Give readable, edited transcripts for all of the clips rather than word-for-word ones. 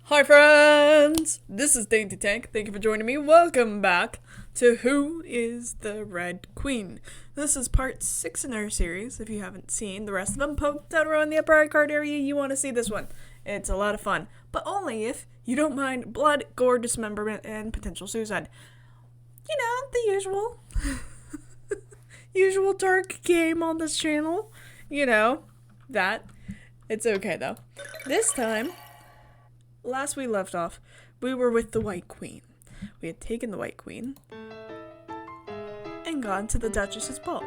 Hi friends! This is DaintyTank. Thank you for joining me. Welcome back to Who is the Red Queen? This is part 6 in our series. If you haven't seen the rest of them, poke down around the upper right card area, you want to see this one. It's a lot of fun, but only if you don't mind blood, gore, dismemberment, and potential suicide. You know, the usual. Usual dark game on this channel. You know, that. It's okay though. This time, last we left off, we were with the White Queen. We had taken the White Queen and gone to the Duchess's ball.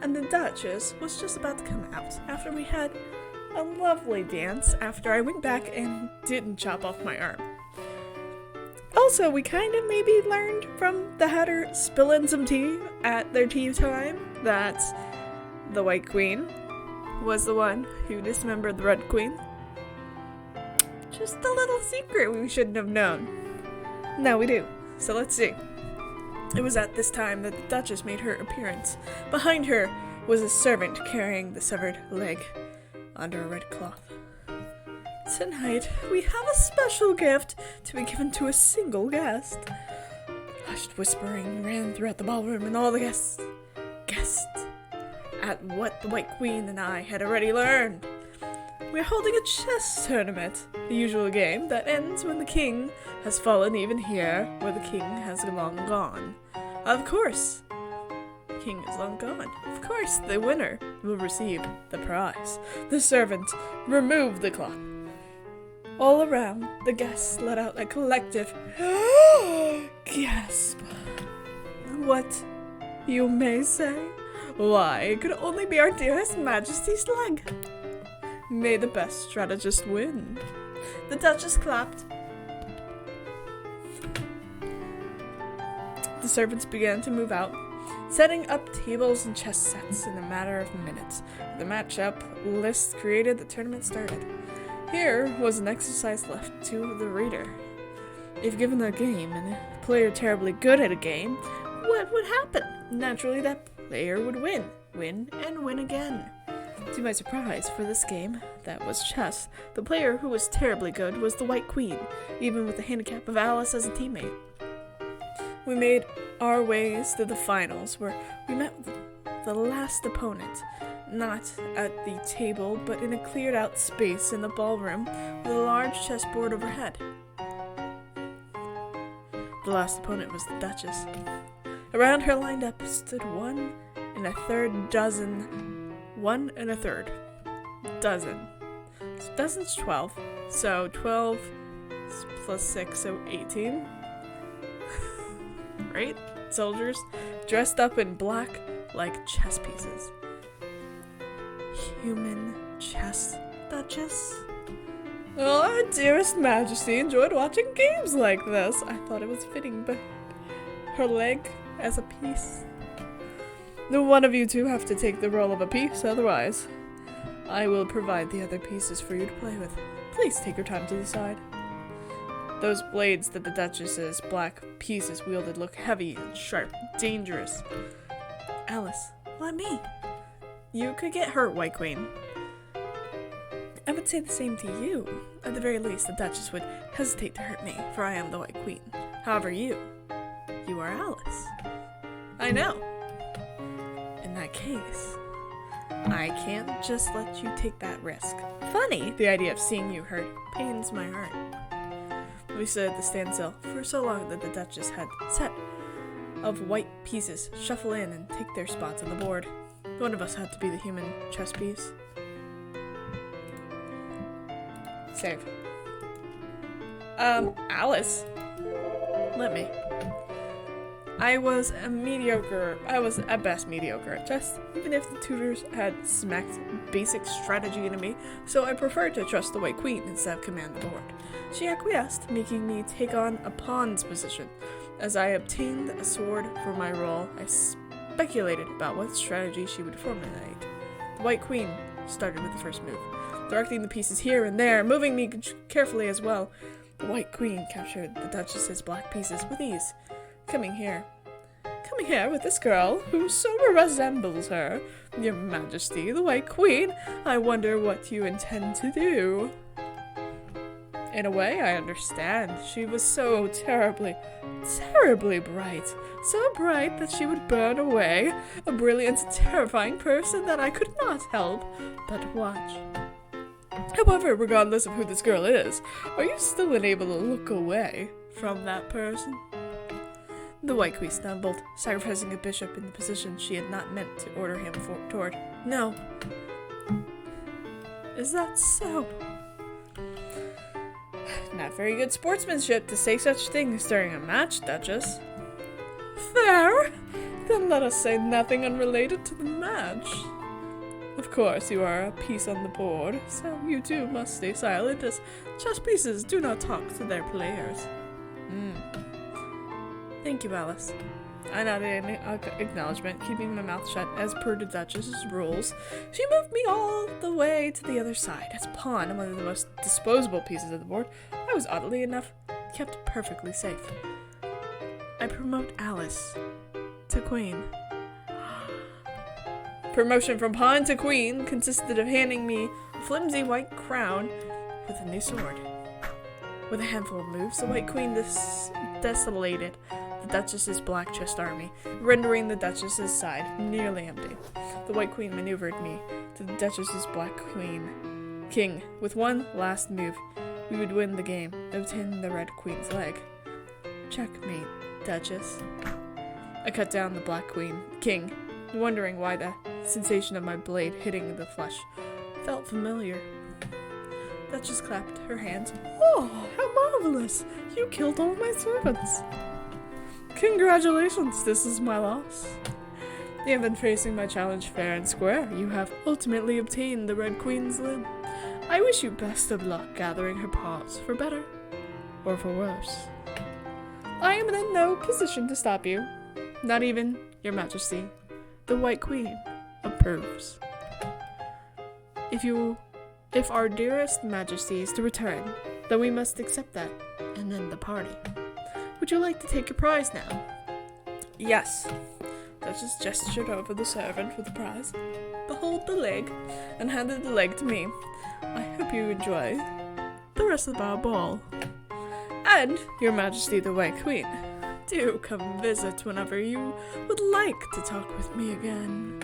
And the Duchess was just about to come out after we had a lovely dance after I went back and didn't chop off my arm. Also, we kind of maybe learned from the Hatter spilling some tea at their tea time that the White Queen was the one who dismembered the Red Queen. Just a little secret we shouldn't have known. Now we do. So let's see. It was at this time that the Duchess made her appearance. Behind her was a servant carrying the severed leg under a red cloth. Tonight, we have a special gift to be given to a single guest. Hushed whispering ran throughout the ballroom, and all the guests guessed at what the White Queen and I had already learned. We're holding a chess tournament, the usual game that ends when the king has fallen, even here, where the king has long gone. Of course, the king is long gone. Of course, the winner will receive the prize. The servant removed the cloth. All around, the guests let out a collective gasp. What, you may say? Why, it could only be our dearest Majesty's leg. May the best strategist win. The Duchess clapped. The servants began to move out, setting up tables and chess sets in a matter of minutes. The matchup list created, the tournament started. Here was an exercise left to the reader. If given a game and a player terribly good at a game, what would happen? Naturally, that player would win and win again. To my surprise, for this game, that was chess, the player who was terribly good was the White Queen, even with the handicap of Alice as a teammate. We made our ways to the finals, where we met the last opponent, not at the table, but in a cleared-out space in the ballroom with a large chessboard overhead. The last opponent was the Duchess. Around her lined up stood 1 1/3 dozen. 1 1/3 dozen. So dozen's 12. So 12 plus 6, so 18. Right? Soldiers dressed up in black like chess pieces. Human chess Duchess? Oh, our dearest Majesty enjoyed watching games like this. I thought it was fitting, but her leg as a piece. No one of you two have to take the role of a piece, otherwise I will provide the other pieces for you to play with. Please take your time to decide. Those blades that the Duchess's black pieces wielded look heavy and sharp, dangerous. Alice, why me? You could get hurt, White Queen. I would say the same to you. At the very least, the Duchess would hesitate to hurt me, for I am the White Queen. However, you are Alice. I know. In that case, I can't just let you take that risk. Funny, the idea of seeing you hurt pains my heart. We stood at the standstill for so long that the Duchess had set of white pieces shuffle in and take their spots on the board. One of us had to be the human chess piece. Save. Alice. Let me. I was at best mediocre at chess, even if the tutors had smacked basic strategy into me, so I preferred to trust the White Queen instead of command the board. She acquiesced, making me take on a pawn's position. As I obtained a sword for my role, I speculated about what strategy she would formulate. The White Queen started with the first move, directing the pieces here and there, moving me carefully as well. The White Queen captured the Duchess's black pieces with ease. Coming here with this girl who so resembles her. Your Majesty, the White Queen, I wonder what you intend to do. In a way, I understand. She was so terribly, terribly bright. So bright that she would burn away. A brilliant, terrifying person that I could not help but watch. However, regardless of who this girl is, are you still unable to look away from that person? The White Queen stumbled, sacrificing a bishop in the position she had not meant to order him toward. No. Is that so? Not very good sportsmanship to say such things during a match, Duchess. Fair. Then let us say nothing unrelated to the match. Of course, you are a piece on the board, so you too must stay silent, as chess pieces do not talk to their players. Thank you, Alice. I nodded in acknowledgement, keeping my mouth shut as per the Duchess's rules. She moved me all the way to the other side. As pawn, one of the most disposable pieces of the board, I was oddly enough kept perfectly safe. I promote Alice to queen. Promotion from pawn to queen consisted of handing me a flimsy white crown with a new sword. With a handful of moves, the White Queen desolated the Duchess's black chest army, rendering the Duchess's side nearly empty. The White Queen maneuvered me to the Duchess's black king. With one last move, we would win the game, obtaining the Red Queen's leg. Checkmate, Duchess. I cut down the black king, wondering why the sensation of my blade hitting the flesh felt familiar. Duchess clapped her hands. Oh, how marvelous! You killed all my servants! Congratulations, this is my loss. You have been facing my challenge fair and square. You have ultimately obtained the Red Queen's limb. I wish you best of luck gathering her paws, for better or for worse. I am in no position to stop you. Not even your Majesty. The White Queen approves. If our dearest Majesty is to return, then we must accept that and end the party. Would you like to take your prize now? Yes. Duchess gestured over the servant with the prize. Behold the leg, and handed the leg to me. I hope you enjoy the rest of our ball. And, Your Majesty the White Queen, do come visit whenever you would like to talk with me again.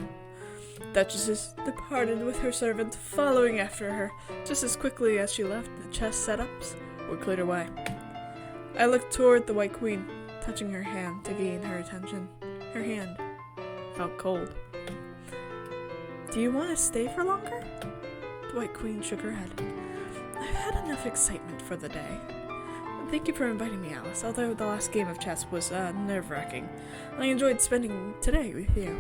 Duchess departed with her servant, following after her. Just as quickly as she left, the chess setups were cleared away. I looked toward the White Queen, touching her hand to gain her attention. Her hand felt cold. Do you want to stay for longer? The White Queen shook her head. I've had enough excitement for the day. Thank you for inviting me, Alice, although the last game of chess was nerve-wracking. I enjoyed spending today with you.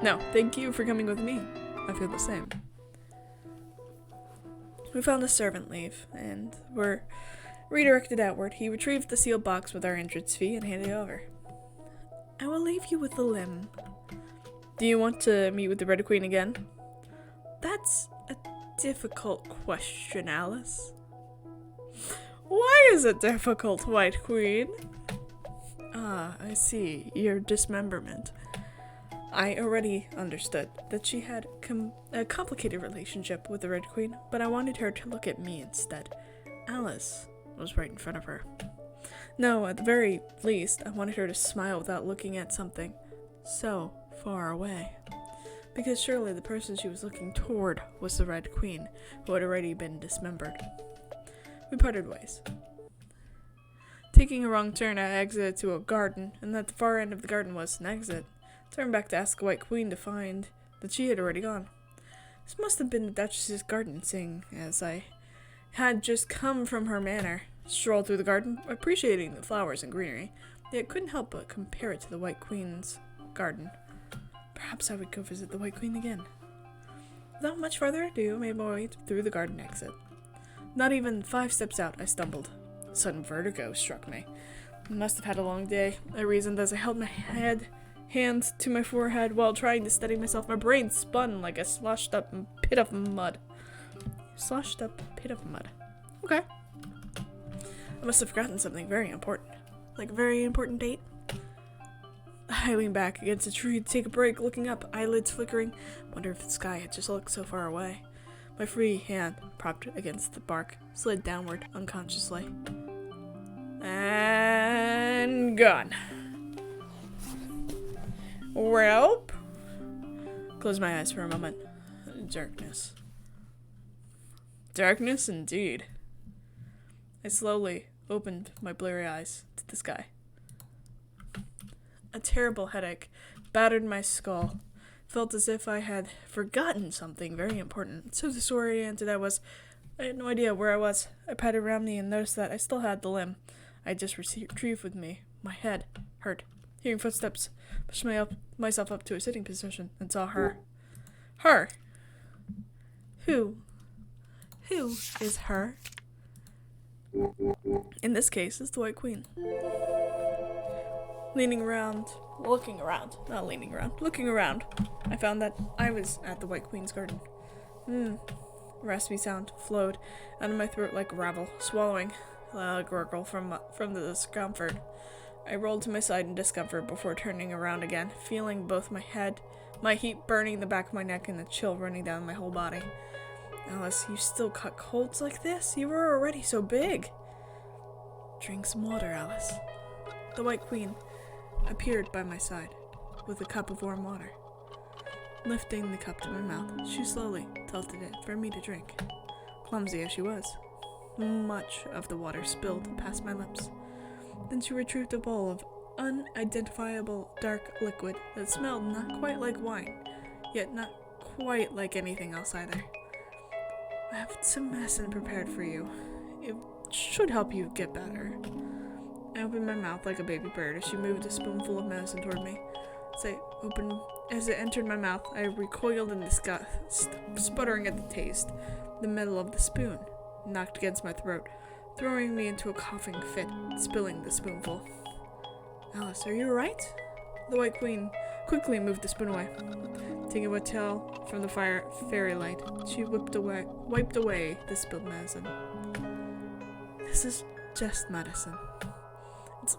No, thank you for coming with me. I feel the same. We found a servant leave, and were redirected outward. He retrieved the sealed box with our entrance fee and handed it over. I will leave you with the limb. Do you want to meet with the Red Queen again? That's a difficult question, Alice. Why is it difficult, White Queen? Ah, I see. Your dismemberment. I already understood that she had a complicated relationship with the Red Queen, but I wanted her to look at me instead. Alice was right in front of her. No, at the very least, I wanted her to smile without looking at something so far away. Because surely the person she was looking toward was the Red Queen, who had already been dismembered. We parted ways. Taking a wrong turn, I exited to a garden, and at the far end of the garden was an exit. Turned back to ask the White Queen to find that she had already gone. This must have been the Duchess's garden, seeing as I had just come from her manor. Strolled through the garden, appreciating the flowers and greenery, yet couldn't help but compare it to the White Queen's garden. Perhaps I would go visit the White Queen again. Without much further ado, I made my way through the garden exit. Not even 5 steps out, I stumbled. Sudden vertigo struck me. I must have had a long day. I reasoned as I held my hand to my forehead while trying to steady myself. My brain spun like a sloshed up pit of mud. Okay. I must have forgotten something very important. Like a very important date? I leaned back against a tree to take a break, looking up, eyelids flickering. Wonder if the sky had just looked so far away. My free hand, propped against the bark, slid downward unconsciously. And gone. Welp. Closed my eyes for a moment. Darkness. Darkness indeed. I slowly opened my blurry eyes to the sky. A terrible headache battered my skull. Felt as if I had forgotten something very important. So disoriented I was. I had no idea where I was. I patted around me and noticed that I still had the limb I just retrieved with me. My head hurt. Hearing footsteps, pushed myself up to a sitting position and saw her. Her? Who? Who is her? In this case, it's the White Queen. Looking around, I found that I was at the White Queen's garden. A raspy sound flowed out of my throat like gravel, swallowing a loud gurgle from the discomfort. I rolled to my side in discomfort before turning around again, feeling both my head, my heat burning the back of my neck, and the chill running down my whole body. Alice, you still caught colds like this? You were already so big. Drink some water, Alice. The White Queen appeared by my side with a cup of warm water. Lifting the cup to my mouth, she slowly tilted it for me to drink. Clumsy as she was, much of the water spilled past my lips. Then she retrieved a bowl of unidentifiable dark liquid that smelled not quite like wine, yet not quite like anything else either. I have some medicine prepared for you. It should help you get better. I opened my mouth like a baby bird as she moved a spoonful of medicine toward me. As it entered my mouth, I recoiled in disgust, sputtering at the taste. The metal of the spoon knocked against my throat, throwing me into a coughing fit, spilling the spoonful. Alice, are you alright? The White Queen quickly moved the spoon away. Taking a tail from the fairy light, she wiped away the spilled medicine. This is just medicine. It's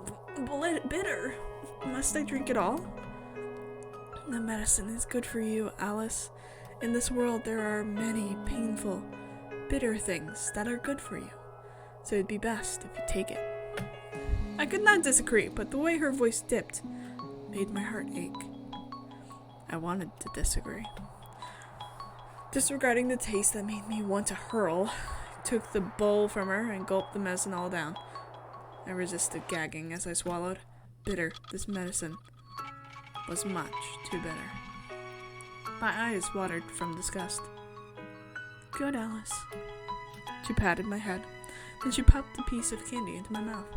bitter. Must I drink it all? The medicine is good for you, Alice. In this world, there are many painful, bitter things that are good for you. So it'd be best if you take it. I could not disagree, but the way her voice dipped made my heart ache. I wanted to disagree. Disregarding the taste that made me want to hurl, I took the bowl from her and gulped the medicine all down. I resisted gagging as I swallowed. Bitter, this medicine was much too bitter. My eyes watered from disgust. Good, Alice. She patted my head. Then she popped a piece of candy into my mouth.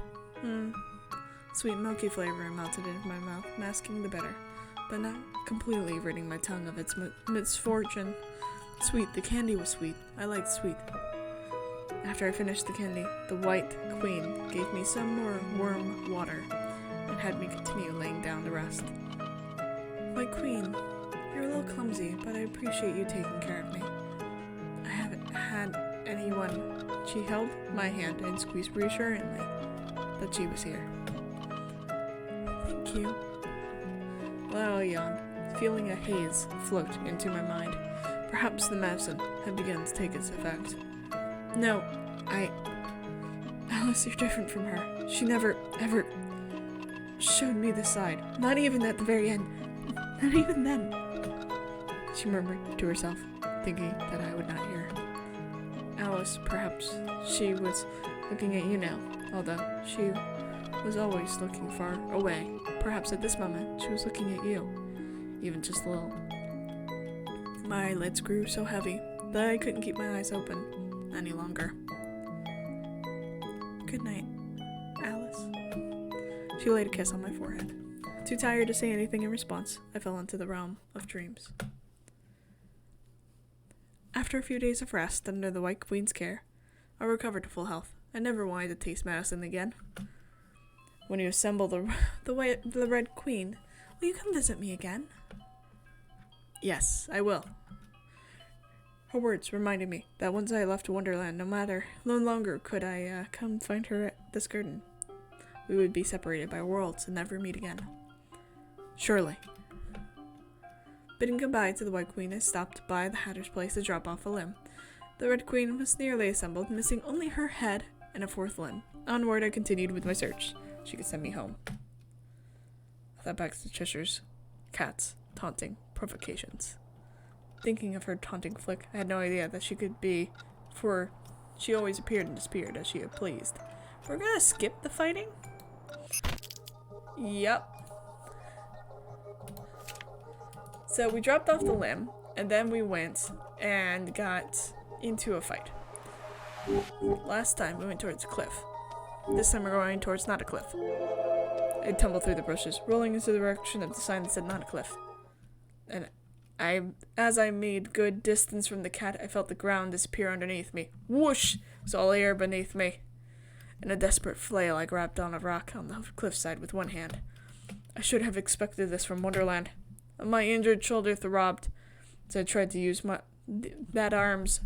Sweet milky flavor melted into my mouth, masking the bitter, but not completely ridding my tongue of its misfortune. Sweet, the candy was sweet. I liked sweet. After I finished the candy, the White Queen gave me some more warm water and had me continue laying down the rest. White Queen, you're a little clumsy, but I appreciate you taking care of me. I haven't had anyone. She held my hand and squeezed reassuringly that she was here. Thank you. Well, I yawned, feeling a haze float into my mind. Perhaps the medicine had begun to take its effect. No, Alice, you're different from her. She never, ever showed me this side. Not even at the very end. Not even then. She murmured to herself, thinking that I would not hear. Alice, perhaps she was looking at you now, although she was always looking far away. Perhaps at this moment, she was looking at you, even just a little. My eyelids grew so heavy that I couldn't keep my eyes open any longer. Good night, Alice. She laid a kiss on my forehead. Too tired to say anything in response, I fell into the realm of dreams. After a few days of rest under the White Queen's care, I recovered to full health. I never wanted to taste medicine again. When you assemble the Red Queen, will you come visit me again? Yes, I will. Her words reminded me that once I left Wonderland, no longer could I come find her at this garden. We would be separated by worlds and never meet again. Surely. Bidding goodbye to the White Queen, I stopped by the Hatter's place to drop off a limb The Red Queen was nearly assembled, missing only her head and a fourth limb. Onward I continued with my search. She could send me home. I thought back to Cheshire's cats, taunting, provocations. Thinking of her taunting flick, I had no idea that she could be, for she always appeared and disappeared as she had pleased. We're gonna skip the fighting? Yep. So we dropped off the limb, and then we went and got into a fight. Last time we went towards a cliff. This time we're going towards not a cliff. I tumbled through the bushes, rolling into the direction of the sign that said not a cliff. And as I made good distance from the cat, I felt the ground disappear underneath me. Whoosh! It was all air beneath me. In a desperate flail, I grabbed on a rock on the cliffside with one hand. I should have expected this from Wonderland. My injured shoulder throbbed as I tried to use that arm's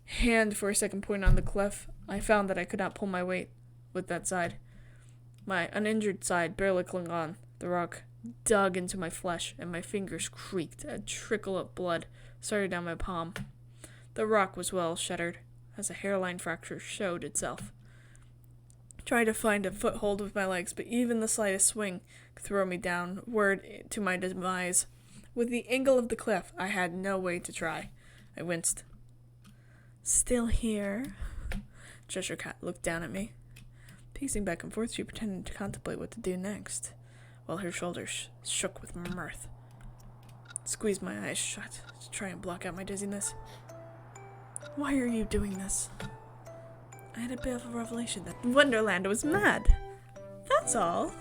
hand for a second point on the cliff. I found that I could not pull my weight with that side. My uninjured side barely clung on. The rock dug into my flesh, and my fingers creaked. A trickle of blood started down my palm. The rock was well shattered, as a hairline fracture showed itself. I tried to find a foothold with my legs, but even the slightest swing could throw me downward to my demise. With the angle of the cliff, I had no way to try. I winced. Still here? Cheshire Cat looked down at me. Pacing back and forth, she pretended to contemplate what to do next, while her shoulders shook with mirth. I squeezed my eyes shut to try and block out my dizziness. Why are you doing this? I had a bit of a revelation that Wonderland was mad. That's all.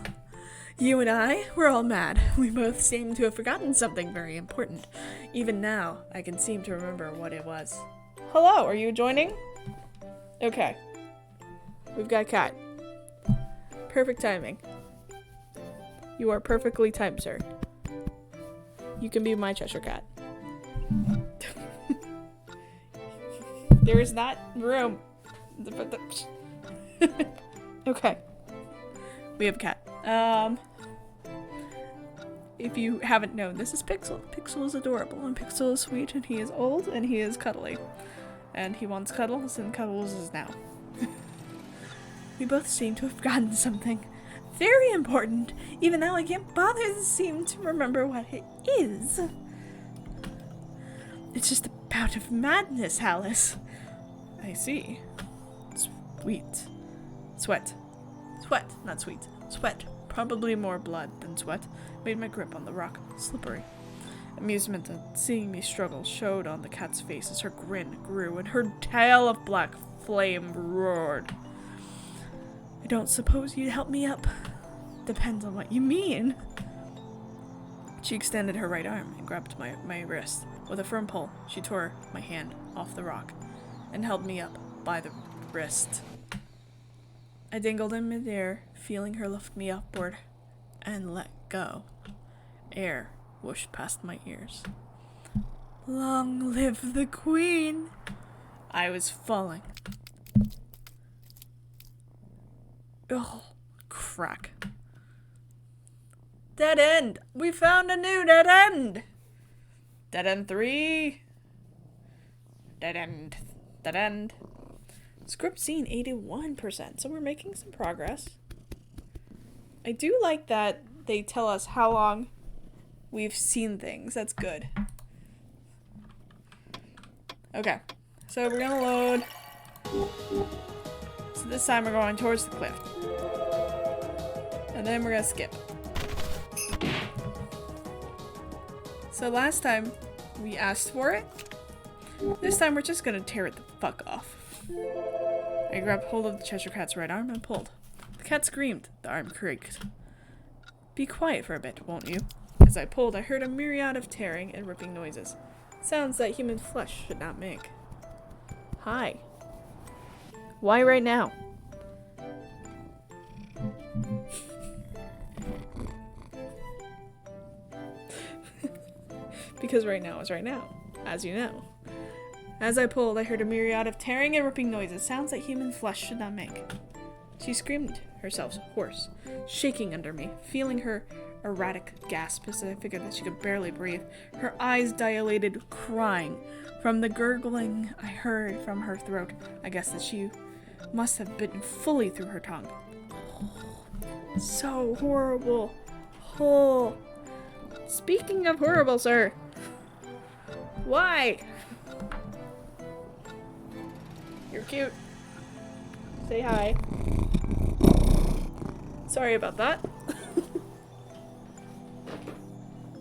You and I, we're all mad. We both seem to have forgotten something very important. Even now, I can seem to remember what it was. Hello, are you joining? Okay. We've got Cat. Perfect timing. You are perfectly timed, sir. You can be my Cheshire Cat. There is not room. Okay. We have a cat. If you haven't known, this is Pixel. Pixel is adorable, and Pixel is sweet, and he is old, and he is cuddly. And he wants cuddles, and cuddles is now. We both seem to have forgotten something very important. Even now I can't bother to seem to remember what it is. It's just a bout of madness, Alice. I see. Sweet. Sweat. Sweat, not sweet. Sweat. Probably more blood than sweat. Made my grip on the rock slippery. Amusement at seeing me struggle showed on the cat's face as her grin grew and her tail of black flame roared. I don't suppose you'd help me up. Depends on what you mean. She extended her right arm and grabbed my wrist. With a firm pull, she tore my hand off the rock and held me up by the wrist. I dangled in midair, feeling her lift me upward and let go. Air whooshed past my ears. Long live the Queen! I was falling. Oh, crack. Dead end! We found a new dead end! Dead end 3. Dead end. Dead end. Script scene 81%, so we're making some progress. I do like that they tell us how long we've seen things. That's good. Okay, so we're gonna load. So this time we're going towards the cliff. And then we're gonna skip. So last time we asked for it. This time we're just gonna tear it the fuck off. I grabbed hold of the Cheshire Cat's right arm and pulled. The cat screamed. The arm creaked. Be quiet for a bit, won't you? As I pulled, I heard a myriad of tearing and ripping noises. Sounds that human flesh should not make. Hi. Why right now? Because right now is right now, as you know. As I pulled, I heard a myriad of tearing and ripping noises. Sounds that human flesh should not make. She screamed herself hoarse, shaking under me, feeling her erratic gasp as I figured that she could barely breathe, her eyes dilated, crying. From the gurgling I heard from her throat, I guess that she must have bitten fully through her tongue. So horrible. Oh. Speaking of horrible, sir. Why? You're cute. Say hi. Sorry about that.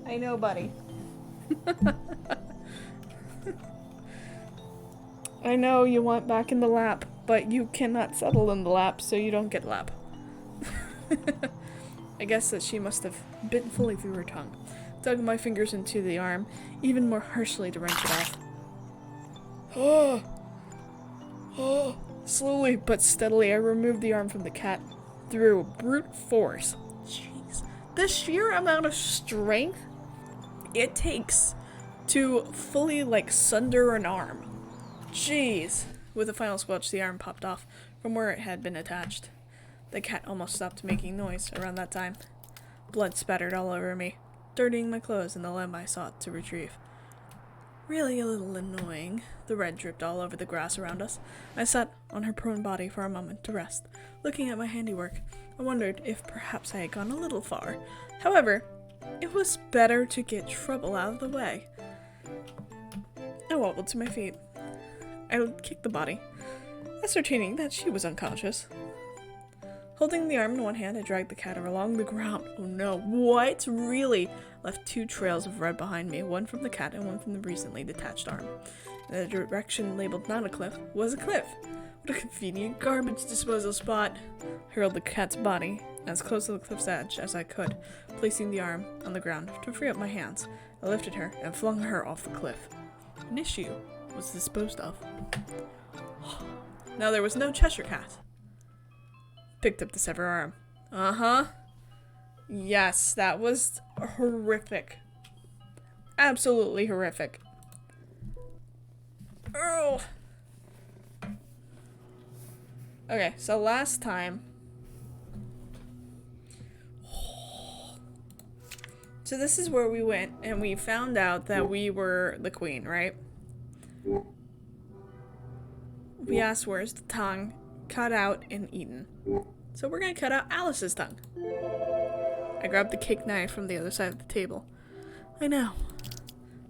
I know, buddy. I know you want back in the lap, but you cannot settle in the lap, so you don't get lap. I guess that she must have bitten fully through her tongue, dug my fingers into the arm, even more harshly to wrench it off. Slowly but steadily, I removed the arm from the cat through brute force. Jeez. The sheer amount of strength it takes to fully, sunder an arm. Jeez. With a final squelch, the arm popped off from where it had been attached. The cat almost stopped making noise around that time. Blood spattered all over me, dirtying my clothes and the limb I sought to retrieve. Really a little annoying. The red dripped all over the grass around us. I sat on her prone body for a moment to rest, looking at my handiwork. I wondered if perhaps I had gone a little far. However, it was better to get trouble out of the way. I wobbled to my feet. I kicked the body, ascertaining that she was unconscious. Holding the arm in one hand, I dragged the cat along the ground. Oh no, what? Really? Left 2 trails of red behind me, one from the cat and one from the recently detached arm. The direction labeled not a cliff was a cliff. What a convenient garbage disposal spot. I hurled the cat's body as close to the cliff's edge as I could, placing the arm on the ground to free up my hands. I lifted her and flung her off the cliff. An issue was disposed of. Now there was no Cheshire cat. Picked up the severed arm. Yes, that was horrific. Absolutely horrific. Oh. Okay, so last time. So this is where we went, and we found out that we were the queen, right? We asked where's the tongue, cut out and eaten. So we're gonna cut out Alice's tongue. I grabbed the cake knife from the other side of the table. I know.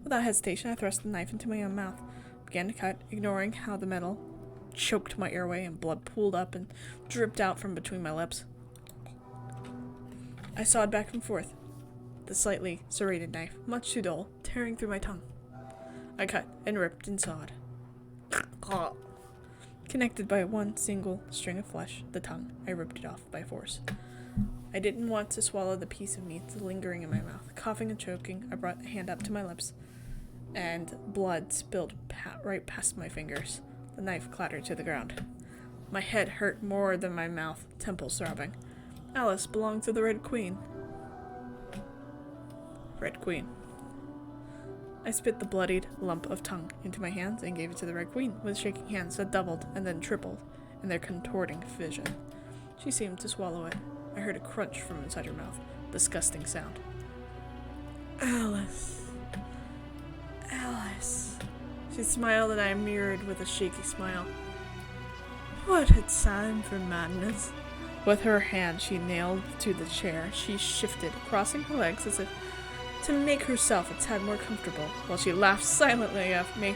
Without hesitation, I thrust the knife into my own mouth. Began to cut, ignoring how the metal choked my airway and blood pooled up and dripped out from between my lips. I sawed back and forth, the slightly serrated knife, much too dull, tearing through my tongue. I cut and ripped and sawed. Connected by one single string of flesh, the tongue, I ripped it off by force. I didn't want to swallow the piece of meat lingering in my mouth. Coughing and choking, I brought a hand up to my lips, and blood spilled right past my fingers. The knife clattered to the ground. My head hurt more than my mouth, temples throbbing. Alice belonged to the Red Queen. Red Queen. I spit the bloodied lump of tongue into my hands and gave it to the Red Queen, with shaking hands that doubled and then tripled in their contorting vision. She seemed to swallow it. I heard a crunch from inside her mouth. Disgusting sound. Alice. Alice. She smiled and I mirrored with a shaky smile. What a time for madness. With her hand she nailed to the chair, she shifted, crossing her legs as if to make herself a tad more comfortable, while she laughed silently at me.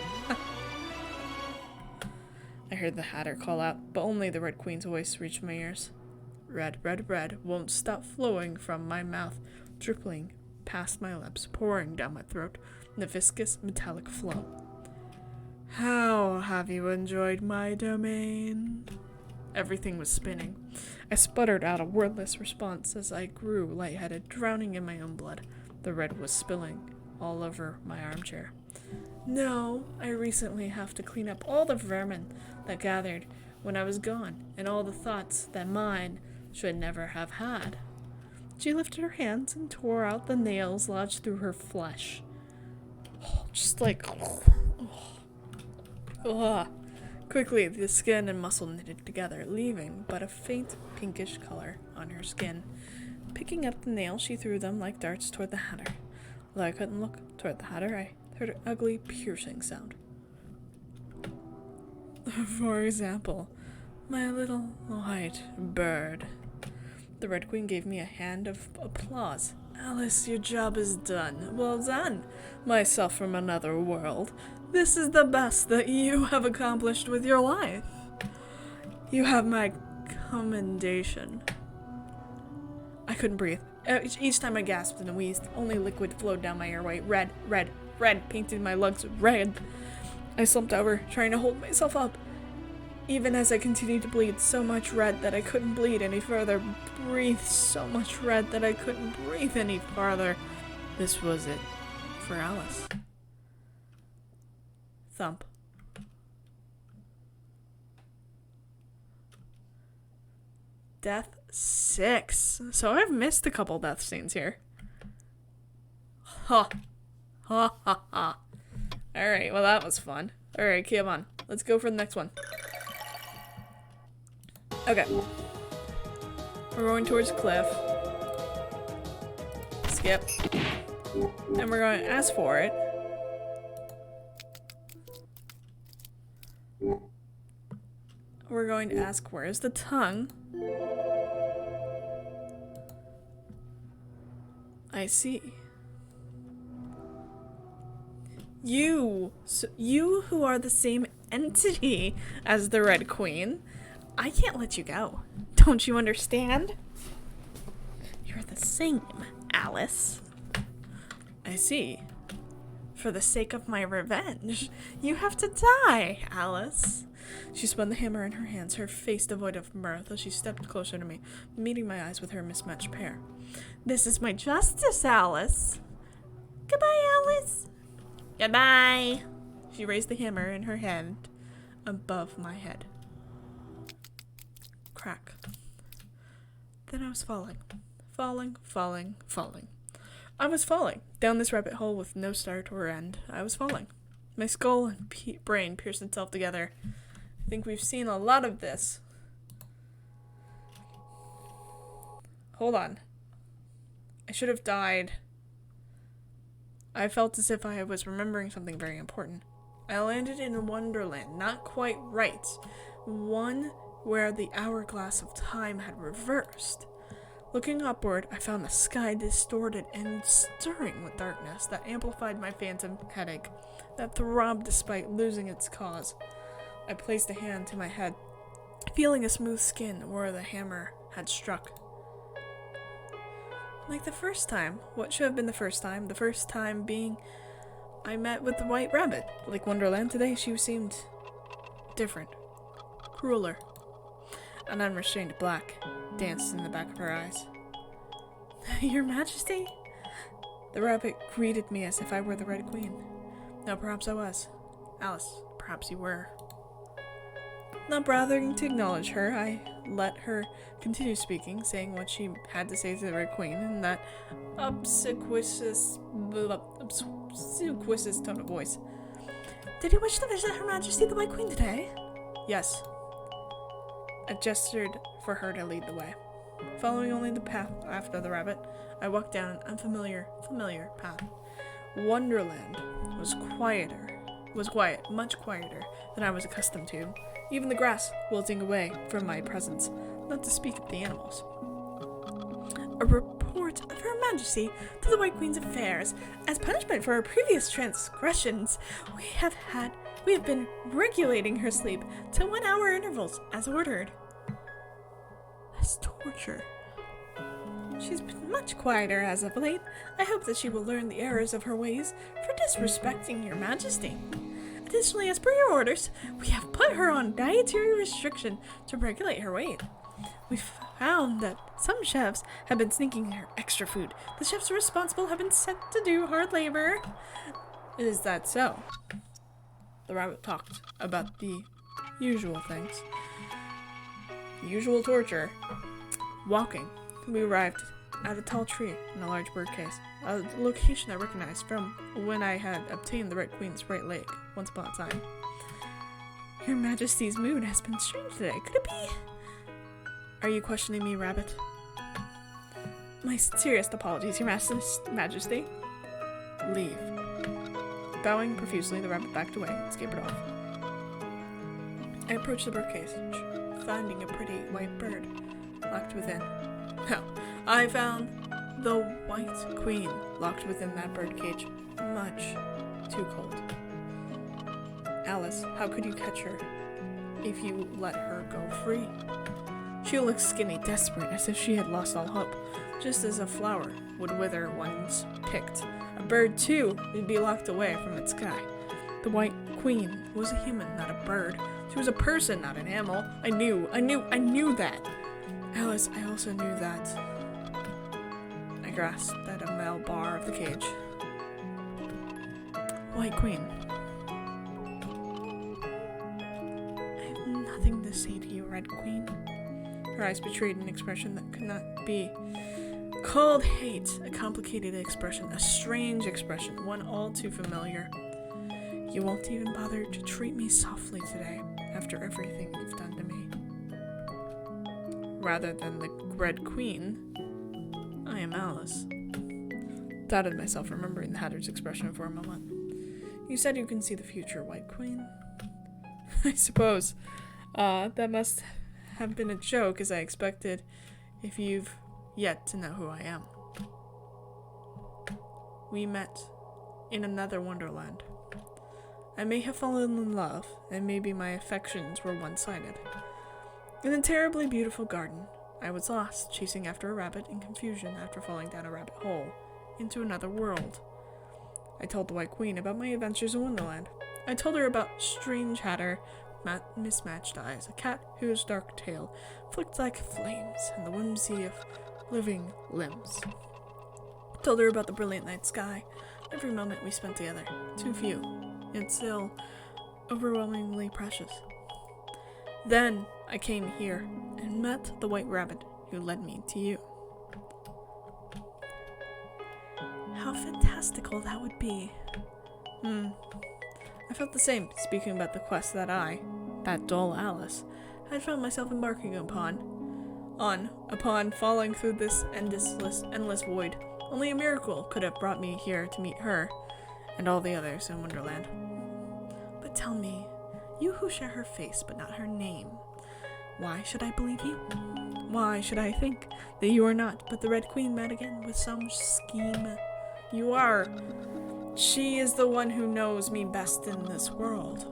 I heard the Hatter call out, but only the Red Queen's voice reached my ears. Red, red, red won't stop flowing from my mouth, dripping past my lips, pouring down my throat in a viscous, metallic flow. How have you enjoyed my domain? Everything was spinning. I sputtered out a wordless response as I grew lightheaded, drowning in my own blood. The red was spilling all over my armchair. No, I recently have to clean up all the vermin that gathered when I was gone, and all the thoughts that mine should never have had. She lifted her hands and tore out the nails lodged through her flesh. Just like... Quickly, the skin and muscle knitted together, leaving but a faint pinkish color on her skin. Picking up the nails, she threw them like darts toward the Hatter. Although I couldn't look toward the Hatter, I heard an ugly, piercing sound. For example, my little white bird. The Red Queen gave me a hand of applause. Alice, your job is done. Well done, myself from another world. This is the best that you have accomplished with your life. You have my commendation. I couldn't breathe. Each time I gasped and wheezed, only liquid flowed down my airway. Red, painted my lungs red. I slumped over, trying to hold myself up. Even as I continued to bleed, so much red that I couldn't bleed any further. Breathe so much red that I couldn't breathe any farther. This was it for Alice. Thump. Death 6. So I've missed a couple death scenes here. Ha. Ha ha ha. Alright, well that was fun. Alright, come on. Let's go for the next one. Okay. We're going towards the cliff. Skip. And we're going to ask for it. We're going to ask, where's the tongue? I see. You who are the same entity as the Red Queen, I can't let you go. Don't you understand? You're the same, Alice. I see. For the sake of my revenge, you have to die, Alice. She spun the hammer in her hands, her face devoid of mirth as she stepped closer to me, meeting my eyes with her mismatched pair. This is my justice, Alice. Goodbye, Alice. Goodbye. She raised the hammer in her hand above my head. Crack. Then I was falling. Falling. I was falling. Down this rabbit hole with no start or end. I was falling. My skull and brain pierced itself together. I think we've seen a lot of this. Hold on. I should have died. I felt as if I was remembering something very important. I landed in Wonderland, not quite right. One where the hourglass of time had reversed. Looking upward, I found the sky distorted and stirring with darkness that amplified my phantom headache, that throbbed despite losing its cause. I placed a hand to my head, feeling a smooth skin where the hammer had struck. Like the first time. What should have been the first time being I met with the White Rabbit. Like Wonderland, today she seemed different, crueler. An unrestrained black danced in the back of her eyes. Your Majesty? The rabbit greeted me as if I were the Red Queen. No, perhaps I was. Alice, perhaps you were. Not bothering to acknowledge her, I let her continue speaking, saying what she had to say to the Red Queen in that obsequious tone of voice. Did you wish to visit Her Majesty the White Queen today? Yes. I gestured for her to lead the way. Following only the path after the rabbit, I walked down an unfamiliar, path. Wonderland was quiet, much quieter than I was accustomed to, even the grass wilting away from my presence, not to speak of the animals. A report of Her Majesty to the White Queen's affairs. As punishment for her previous transgressions, we have been regulating her sleep to 1 hour intervals, as ordered. That's torture. She's been much quieter as of late. I hope that she will learn the errors of her ways for disrespecting Your Majesty. Additionally, as per your orders, we have put her on dietary restriction to regulate her weight. We've found that some chefs have been sneaking her extra food. The chefs responsible have been sent to do hard labor. Is that so? The rabbit talked about the usual things. Usual torture. Walking, we arrived at a tall tree in a large bird case, a location I recognized from when I had obtained the Red Queen's right leg once upon a time. Your Majesty's mood has been strange today. Could it be? Are you questioning me, Rabbit? My sincerest apologies, Your Majesty. Leave. Bowing profusely, the rabbit backed away and scapered off. I approached the birdcage, finding a pretty white bird locked within. No, I found the White Queen locked within that birdcage, much too cold. Alice, how could you catch her if you let her go free? She looked skinny, desperate, as if she had lost all hope, just as a flower would wither once picked. A bird, too, would be locked away from its sky. The White Queen was a human, not a bird. She was a person, not an animal. I knew that. Alice, I also knew that. I grasped at a metal bar of the cage. White Queen. I have nothing to say to you, Red Queen. Her eyes betrayed an expression that could not be called hate, a complicated expression, a strange expression, one all too familiar. You won't even bother to treat me softly today, after everything you've done to me. Rather than the Red Queen, I am Alice. Doubted myself, remembering the Hatter's expression for a moment. You said you can see the future, White Queen. I suppose. That must have been a joke, as I expected, if you've yet to know who I am. We met in another Wonderland. I may have fallen in love, and maybe my affections were one-sided. In a terribly beautiful garden, I was lost, chasing after a rabbit in confusion after falling down a rabbit hole into another world. I told the White Queen about my adventures in Wonderland. I told her about Strange Hatter, mismatched eyes, a cat whose dark tail flicked like flames, and the whimsy of living limbs. I told her about the brilliant night sky, every moment we spent together, too few, yet still overwhelmingly precious. Then I came here and met the White Rabbit who led me to you. How fantastical that would be. I felt the same, speaking about the quest that I, that dull Alice, had found myself embarking upon falling through this endless void. Only a miracle could have brought me here to meet her and all the others in Wonderland. But tell me, you who share her face but not her name, why should I believe you? Why should I think that you are not but the Red Queen met again with some scheme? You are. She is the one who knows me best in this world.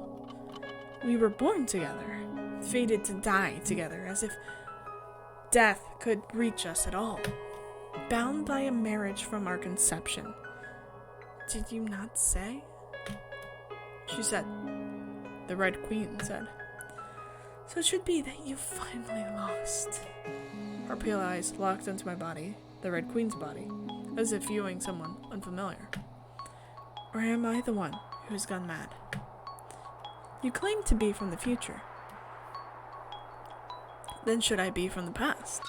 We were born together, fated to die together, as if death could reach us at all. Bound by a marriage from our conception. Did you not say? She said. The Red Queen said. So it should be that you finally lost. Her pale eyes locked into my body, the Red Queen's body, as if viewing someone unfamiliar. Or am I the one who has gone mad? You claim to be from the future. Then should I be from the past?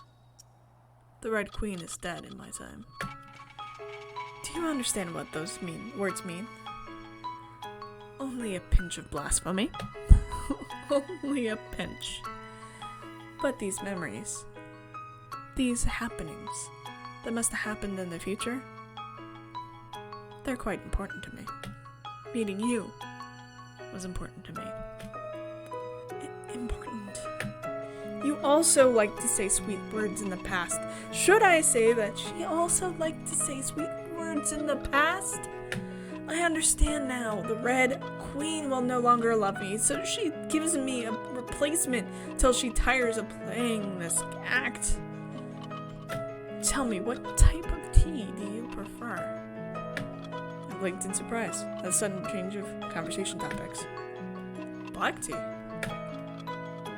The Red Queen is dead in my time. Do you understand what those words mean? Only a pinch of blasphemy. Only a pinch. But these memories, these happenings that must have happened in the future, they're quite important to me. Meeting you was important to me. Important. You also like to say sweet words in the past. Should I say that she also liked to say sweet words in the past? I understand now. The Red Queen will no longer love me, so she gives me a replacement till she tires of playing this act. Tell me, what type of tea do you prefer? I blinked in surprise at a sudden change of conversation topics. Black tea.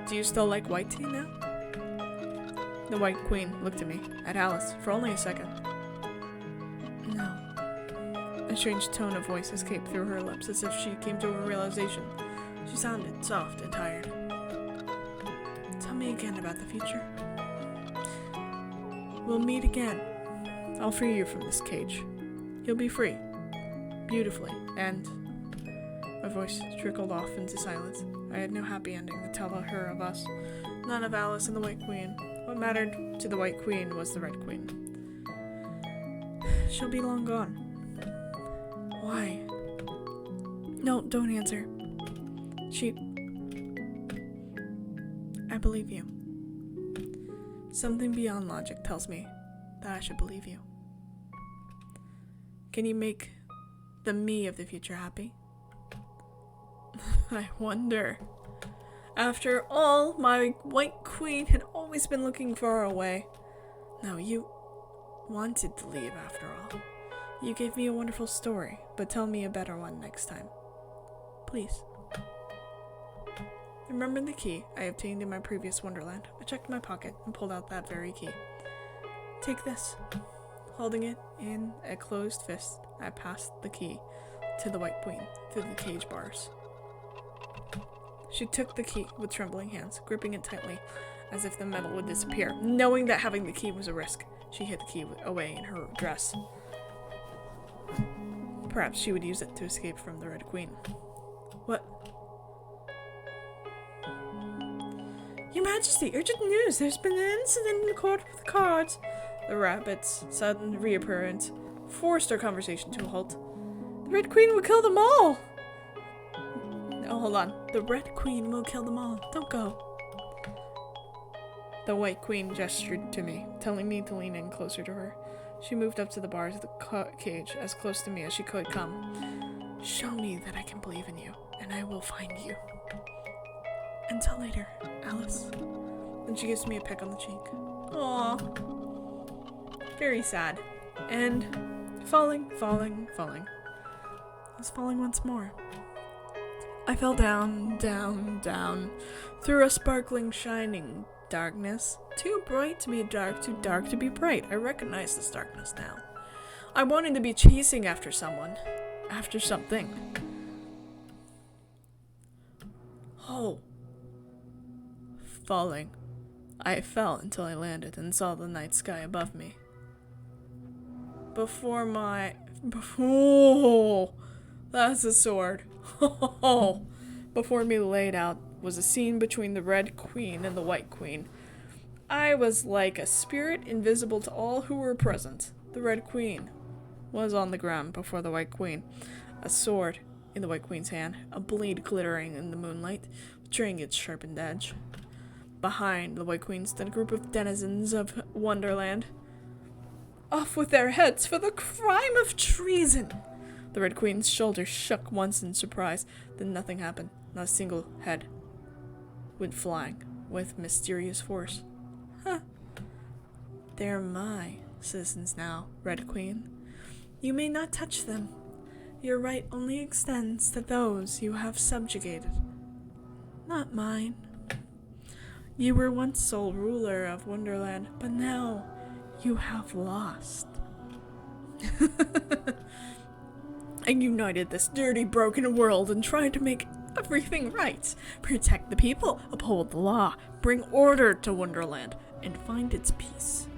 Do you still like white tea now? The White Queen looked at me, at Alice, for only a second. No. A strange tone of voice escaped through her lips as if she came to a realization. She sounded soft and tired. Tell me again about the future. We'll meet again. I'll free you from this cage. You'll be free. Beautifully. And... My voice trickled off into silence. I had no happy ending to tell her of us. None of Alice and the White Queen. What mattered to the White Queen was the Red Queen. She'll be long gone. Why? No, don't answer. I believe you. Something beyond logic tells me that I should believe you. Can you make the me of the future happy? I wonder. After all, my White Queen had always been looking far away. No, you wanted to leave after all. You gave me a wonderful story, but tell me a better one next time. Please. Remembering the key I obtained in my previous Wonderland, I checked my pocket and pulled out that very key. Take this. Holding it in a closed fist, I passed the key to the White Queen through the cage bars. She took the key with trembling hands, gripping it tightly as if the metal would disappear. Knowing that having the key was a risk, she hid the key away in her dress. Perhaps she would use it to escape from the Red Queen. What? Your Majesty, urgent news! There's been an incident in the court with the cards. The rabbit's sudden reappearance forced our conversation to a halt. The Red Queen will kill them all! Oh, hold on. The Red Queen will kill them all. Don't go. The White Queen gestured to me, telling me to lean in closer to her. She moved up to the bars of the cage, as close to me as she could come. Show me that I can believe in you, and I will find you. Until later, Alice. Then she gives me a peck on the cheek. Aww. Very sad. And falling. I was falling once more. I fell down, through a sparkling, shining darkness. Too bright to be dark, too dark to be bright. I recognize this darkness now. I wanted to be chasing after someone. After something. Oh. Falling. I fell until I landed and saw the night sky above me. That's a sword. Before me laid out was a scene between the Red Queen and the White Queen. I was like a spirit invisible to all who were present. The Red Queen was on the ground before the White Queen, a sword in the White Queen's hand, a blade glittering in the moonlight, betraying its sharpened edge. Behind the White Queen stood a group of denizens of Wonderland. Off with their heads for the crime of treason! The Red Queen's shoulders shook once in surprise, then nothing happened. Not a single head went flying with mysterious force. Huh. They're my citizens now, Red Queen. You may not touch them. Your right only extends to those you have subjugated. Not mine. You were once sole ruler of Wonderland, but now you have lost. I united this dirty, broken world and tried to make everything right. Protect the people, uphold the law, bring order to Wonderland, and find its peace.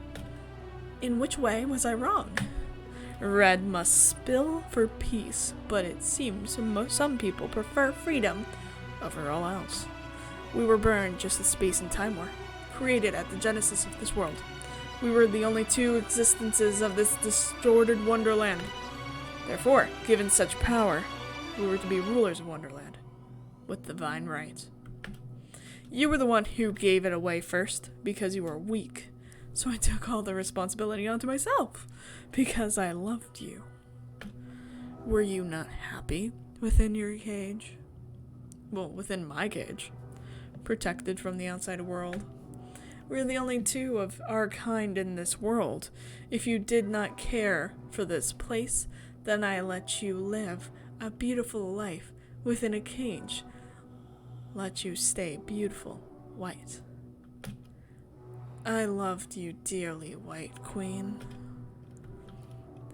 In which way was I wrong? Red must spill for peace, but it seems some people prefer freedom over all else. We were burned just as space and time were, created at the genesis of this world. We were the only two existences of this distorted Wonderland. Therefore, given such power, we were to be rulers of Wonderland, with divine right. You were the one who gave it away first, because you were weak. So I took all the responsibility onto myself, because I loved you. Were you not happy within your cage? Well, within my cage. Protected from the outside world. We're the only two of our kind in this world. If you did not care for this place, then I let you live a beautiful life within a cage. Let you stay beautiful, white. I loved you dearly, White Queen.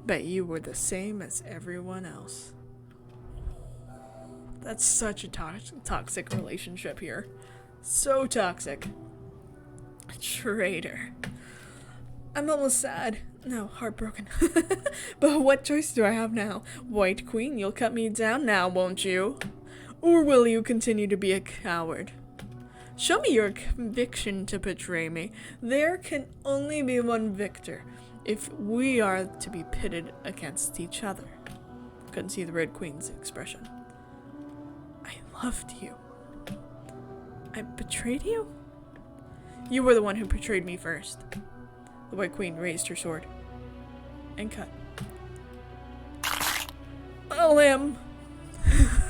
But you were the same as everyone else. That's such a toxic relationship here. So toxic. Traitor. I'm almost sad. No, heartbroken. But what choice do I have now? White Queen, you'll cut me down now, won't you? Or will you continue to be a coward? Show me your conviction to betray me. There can only be one victor if we are to be pitted against each other. Couldn't see the Red Queen's expression. I loved you. I betrayed you? You were the one who betrayed me first. The White Queen raised her sword and cut. A limb!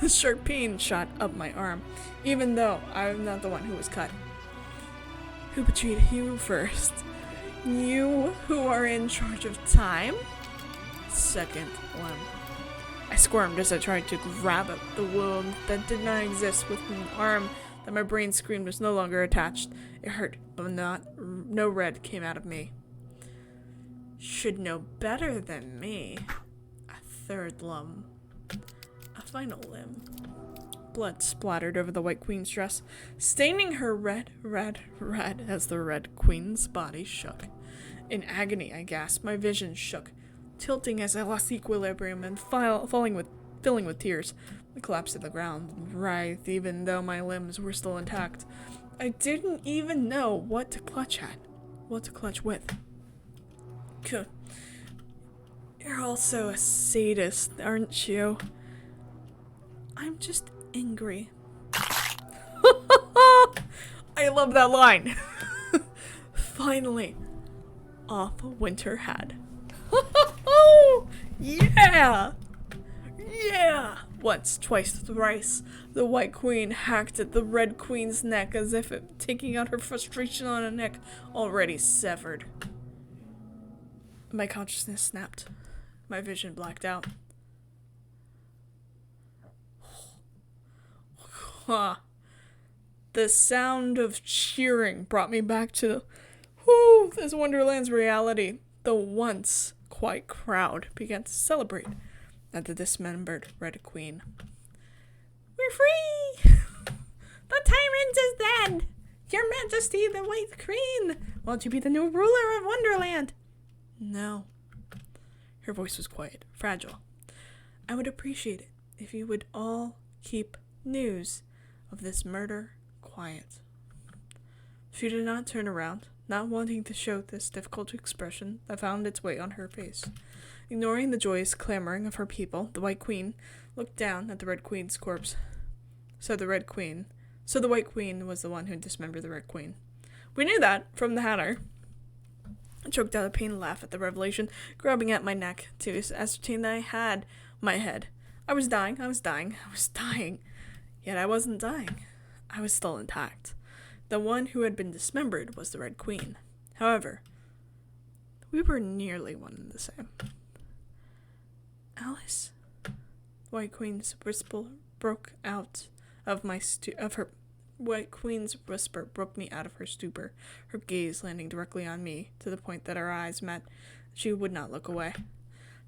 A sharp pain shot up my arm, even though I'm not the one who was cut. Who betrayed you first? You who are in charge of time? Second limb. I squirmed as I tried to grab at the wound that did not exist with an arm that my brain screamed was no longer attached. It hurt, but no red came out of me. Should know better than me. A third limb. A final limb. Blood splattered over the White Queen's dress, staining her red as the Red Queen's body shook. In agony, I gasped. My vision shook, tilting as I lost equilibrium and filling with tears. I collapsed to the ground and writhed even though my limbs were still intact. I didn't even know what to clutch at. What to clutch with. Good. You're also a sadist, aren't you? I'm just angry. I love that line. Finally, off a winter hat. Yeah! Yeah! Once, twice, thrice, the White Queen hacked at the Red Queen's neck as if taking out her frustration on a neck already severed. My consciousness snapped. My vision blacked out. The sound of cheering brought me back to this Wonderland's reality. The once quiet crowd began to celebrate at the dismembered Red Queen. We're free! The tyrant is dead! Your Majesty, the White Queen! Won't you be the new ruler of Wonderland? No. Her voice was quiet, fragile. I would appreciate it if you would all keep news of this murder quiet. She did not turn around, not wanting to show this difficult expression that found its way on her face. Ignoring the joyous clamoring of her people, the White Queen looked down at the Red Queen's corpse. So the White Queen was the one who dismembered the Red Queen. We knew that from the Hatter. I choked out a pained laugh at the revelation, grabbing at my neck to ascertain that I had my head. I was dying. Yet I wasn't dying. I was still intact. The one who had been dismembered was the Red Queen. However, we were nearly one and the same. Alice? White Queen's whisper broke out of her. White Queen's whisper broke me out of her stupor, her gaze landing directly on me, to the point that our eyes met. She would not look away.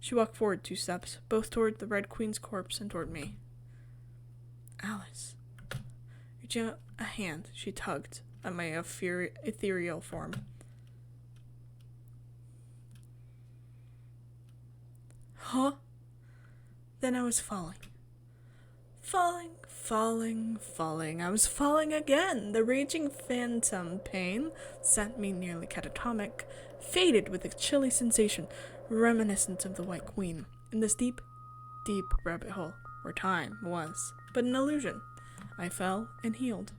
She walked forward 2 steps, both toward the Red Queen's corpse and toward me. Alice. Reaching out a hand, she tugged at my ethereal form. Huh? Then I was falling. Falling. I was falling again. The raging phantom pain sent me nearly catatonic, faded with a chilly sensation reminiscent of the White Queen, in this deep rabbit hole where time was but an illusion. I fell and healed.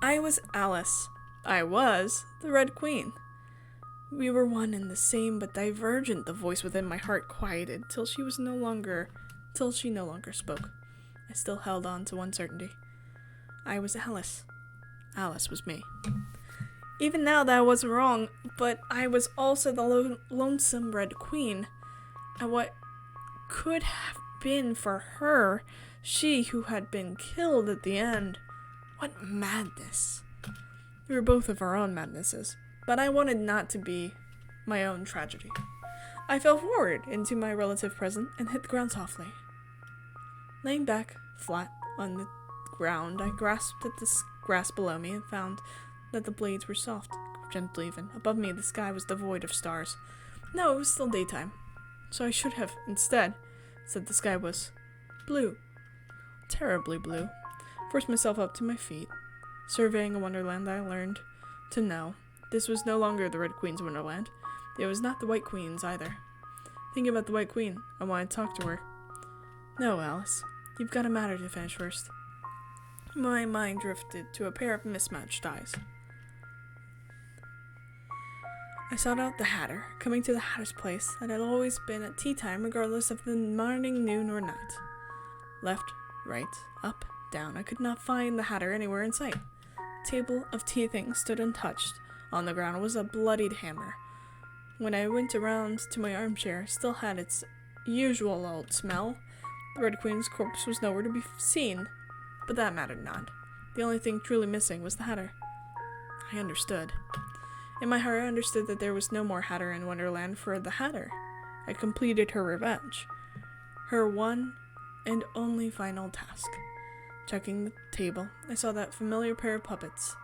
I was Alice. I was the Red Queen. We were one and the same but divergent. The voice within my heart quieted till she no longer spoke. I still held on to one certainty. I was Alice. Alice was me. Even now that I wasn't wrong, but I was also the lonesome Red Queen. And what could have been for her, she who had been killed at the end. What madness. We were both of our own madnesses, but I wanted not to be my own tragedy. I fell forward into my relative present and hit the ground softly. Laying back, flat on the ground, I grasped at the grass below me and found that the blades were soft, gentle even. Above me, the sky was devoid of stars. No, it was still daytime. So I should have, instead, said the sky was blue. terribly blue, forced myself up to my feet, surveying a wonderland I learned to know. This was no longer the Red Queen's wonderland. It was not the White Queen's either. Thinking about the White Queen, I wanted to talk to her. No, Alice. You've got a matter to finish first. My mind drifted to a pair of mismatched eyes. I sought out the Hatter, coming to the Hatter's place that had always been at tea time regardless of the morning, noon, or night. Left, right, up, down. I could not find the Hatter anywhere in sight. The table of tea things stood untouched. On the ground was a bloodied hammer. When I went around to my armchair, still had its usual old smell. The Red Queen's corpse was nowhere to be seen, but that mattered not. The only thing truly missing was the Hatter. I understood. In my heart, I understood that there was no more Hatter in Wonderland for the Hatter. I completed her revenge. Her one and only final task. Checking the table, I saw that familiar pair of puppets,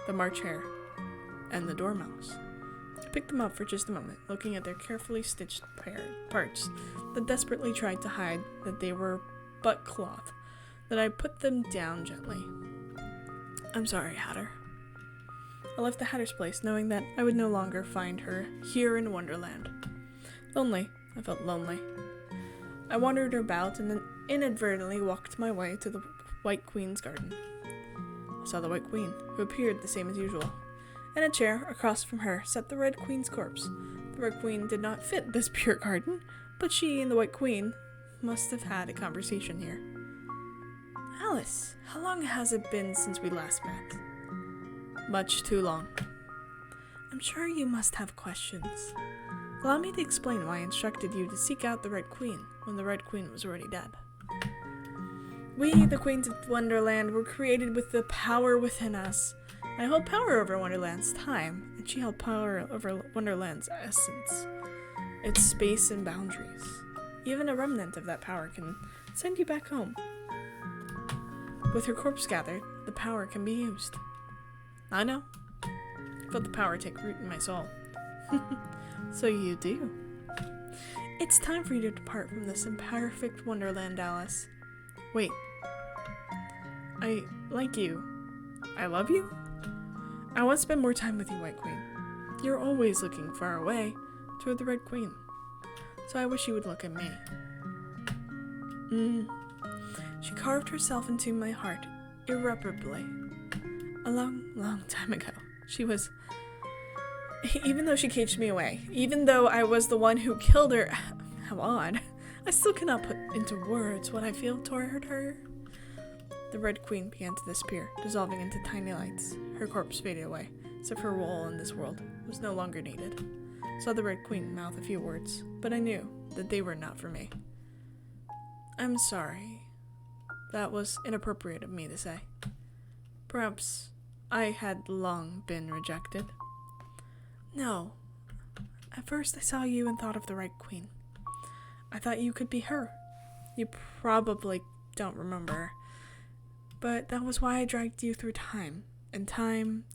the March Hare and the Dormouse. I picked them up for just a moment, looking at their carefully stitched parts that desperately tried to hide that they were but cloth. Then I put them down gently. I'm sorry, Hatter. I left the Hatter's place, knowing that I would no longer find her here in Wonderland. Lonely. I felt lonely. I wandered about and then inadvertently walked my way to the White Queen's garden. I saw the White Queen, who appeared the same as usual. In a chair across from her sat the Red Queen's corpse. The Red Queen did not fit this pure garden, but she and the White Queen must have had a conversation here. Alice, how long has it been since we last met? Much too long. I'm sure you must have questions. Allow me to explain why I instructed you to seek out the Red Queen when the Red Queen was already dead. We, the Queens of Wonderland, were created with the power within us. I held power over Wonderland's time, and she held power over Wonderland's essence, its space and boundaries. Even a remnant of that power can send you back home. With her corpse gathered, the power can be used. I know. I felt the power take root in my soul. So you do. It's time for you to depart from this imperfect Wonderland, Alice. Wait. I like you. I love you? I want to spend more time with you, White Queen. You're always looking far away toward the Red Queen. So I wish you would look at me. She carved herself into my heart irreparably. A long, long time ago. She was... Even though she caged me away, even though I was the one who killed her, how odd, I still cannot put into words what I feel toward her. The Red Queen began to disappear, dissolving into tiny lights. Her corpse faded away, as if her role in this world was no longer needed. I saw the Red Queen mouth a few words, but I knew that they were not for me. I'm sorry. That was inappropriate of me to say. Perhaps I had long been rejected. No. At first I saw you and thought of the Red Queen. I thought you could be her. You probably don't remember, but that was why I dragged you through time and time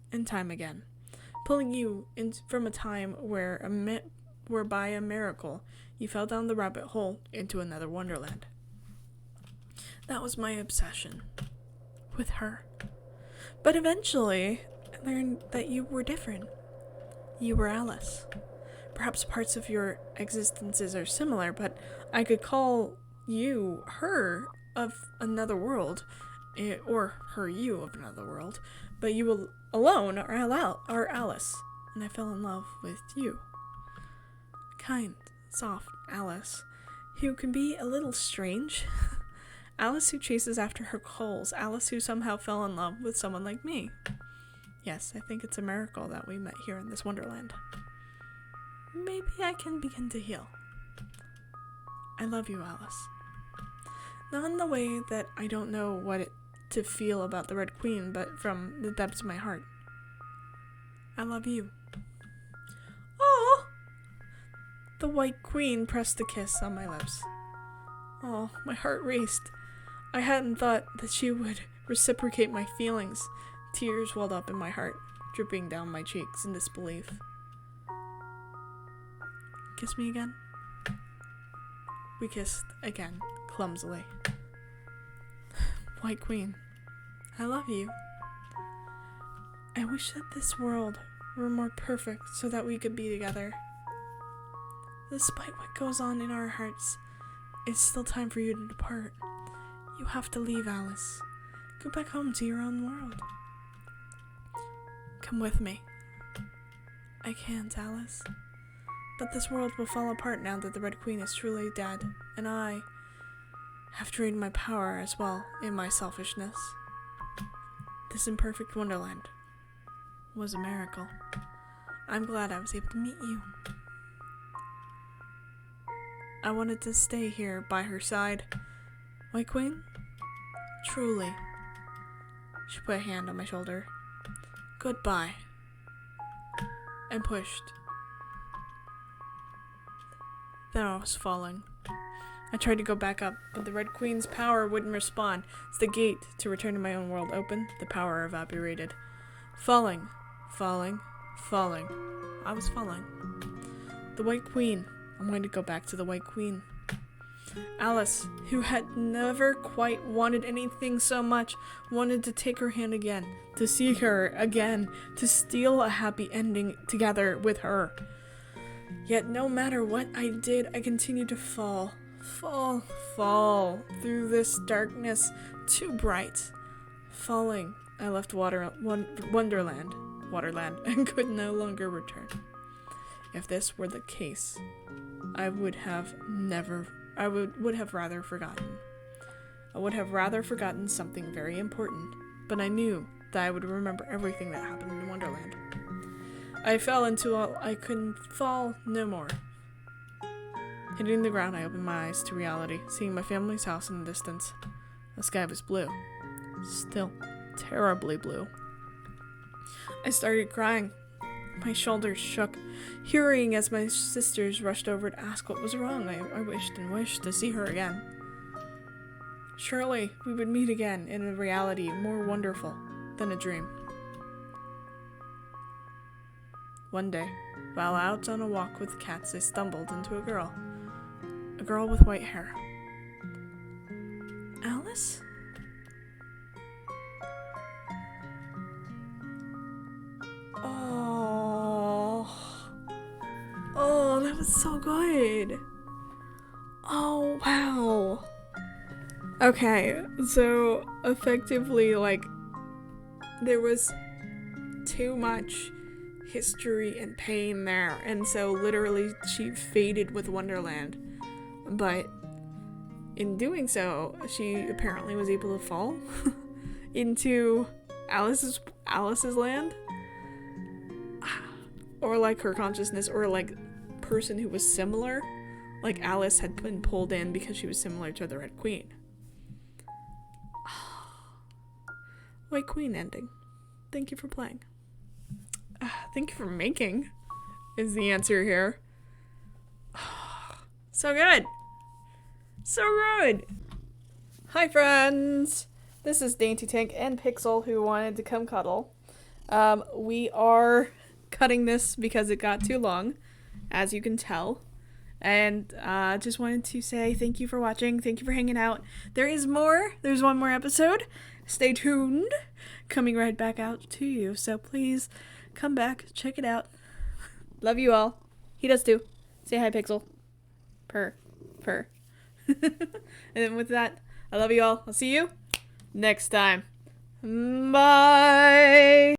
again, pulling you in from a time where by a miracle you fell down the rabbit hole into another Wonderland. That was my obsession with her. But eventually I learned that you were different. You were Alice. Perhaps parts of your existences are similar, but I could call you her of another world, or her you of another world, but you alone are Alice, and I fell in love with you. Kind, soft Alice, who can be a little strange. Alice who chases after her goals, Alice who somehow fell in love with someone like me. Yes, I think it's a miracle that we met here in this Wonderland. Maybe I can begin to heal. I love you, Alice. Not in the way that I don't know what to feel about the Red Queen, but from the depths of my heart. I love you. Oh! The White Queen pressed a kiss on my lips. Oh, my heart raced. I hadn't thought that she would reciprocate my feelings. Tears welled up in my heart, dripping down my cheeks in disbelief. Kiss me again? We kissed again, clumsily. White Queen, I love you. I wish that this world were more perfect so that we could be together. Despite what goes on in our hearts, it's still time for you to depart. You have to leave, Alice. Go back home to your own world. Come with me. I can't, Alice. But this world will fall apart now that the Red Queen is truly dead, and I have drained my power as well in my selfishness. This imperfect Wonderland was a miracle. I'm glad I was able to meet you. I wanted to stay here by her side. White Queen? Truly. She put a hand on my shoulder. Goodbye. And pushed. Then I was falling. I tried to go back up, but the Red Queen's power wouldn't respond. As the gate to return to my own world opened, the power evaporated. Falling. Falling. Falling. I was falling. The White Queen. I wanted to go back to the White Queen. Alice, who had never quite wanted anything so much, wanted to take her hand again, to see her again, to steal a happy ending together with her. Yet no matter what I did, I continued to fall through this darkness too bright. Falling, I left Wonderland, and could no longer return. If this were the case, I would have rather forgotten. I would have rather forgotten something very important, but I knew that I would remember everything that happened in Wonderland. I fell until I couldn't fall no more. Hitting the ground, I opened my eyes to reality, seeing my family's house in the distance. The sky was blue. Still terribly blue. I started crying. My shoulders shook, hurrying as my sisters rushed over to ask what was wrong. I wished and wished to see her again. Surely we would meet again in a reality more wonderful than a dream. One day, while out on a walk with cats, I stumbled into a girl with white hair. Alice? Oh, that was so good. Oh, wow. Okay, so effectively, like, there was too much history and pain there, and so literally she faded with Wonderland. But in doing so, she apparently was able to fall into Alice's land. Or like her consciousness, or like person who was similar, like Alice had been pulled in because she was similar to the Red Queen. White Queen ending. Thank you for playing. Thank you for making is the answer here. So good. So good. Hi friends. This is DaintyTank and Pixel who wanted to come cuddle. We are cutting this because it got too long, as you can tell, and just wanted to say thank you for watching, thank you for hanging out. There's one more episode, stay tuned, coming right back out to you, so please come back, check it out. Love you all. He does too. Say hi, Pixel. Purr. And then with that, I love you all. I'll see you next time. Bye.